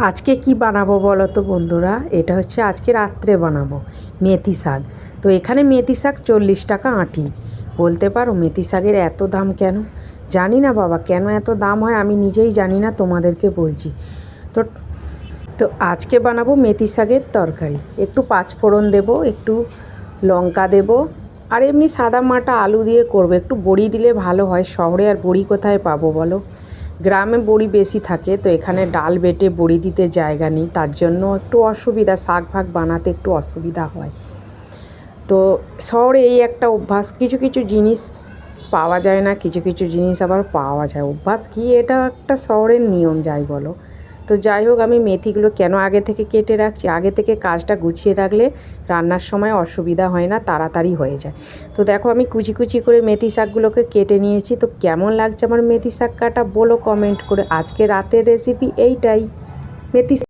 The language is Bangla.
আজকে কি বানাবো বলো তো বন্ধুরা, এটা হচ্ছে আজকে রাত্রে বানাবো মেথি শাক। তো এখানে মেথি শাক 40 টাকা আঁটি। বলতে পারো মেথি শাকের এত দাম কেন? জানি না বাবা, কেন এত দাম হয় আমি নিজেই জানি না, তোমাদেরকে বলছি। তো তো আজকে বানাবো মেথি শাকের তরকারি। একটু পাঁচফোড়ন দেবো, একটু লঙ্কা দেবো, আর এমনি সাদা মাটা আলু দিয়ে করবো। একটু বড়ি দিলে ভালো হয়, শহরে আর বড়ি কোথায় পাবো বলো? গ্রামে বড়ি বেশি থাকে, তো এখানে ডাল বেটে বড়ি দিতে জায়গা নেই, তার জন্য একটু অসুবিধা, শাক ভাগ বানাতে একটু অসুবিধা হয়। তো শহরে এই একটা অভ্যাস, কিছু কিছু জিনিস পাওয়া যায় না, কিছু কিছু জিনিস আবার পাওয়া যায়। অভ্যাস কি, এটা একটা শহরের নিয়ম যাই বলো। তো যাই হোক, আমি মেথিগুলো কেন আগে থেকে কেটে রাখছি, আগে থেকে কাজটা গুছিয়ে রাখলে রান্নার সময় অসুবিধা হয় না, তাড়াতাড়ি হয়ে যায়। তো দেখো আমি কুচি কুচি করে মেথি শাকগুলোকে কেটে নিয়েছি। তো কেমন লাগছে আমার মেথি শাক কাটা বলো কমেন্ট করে। আজকে রাতের রেসিপি এইটাই, মেথি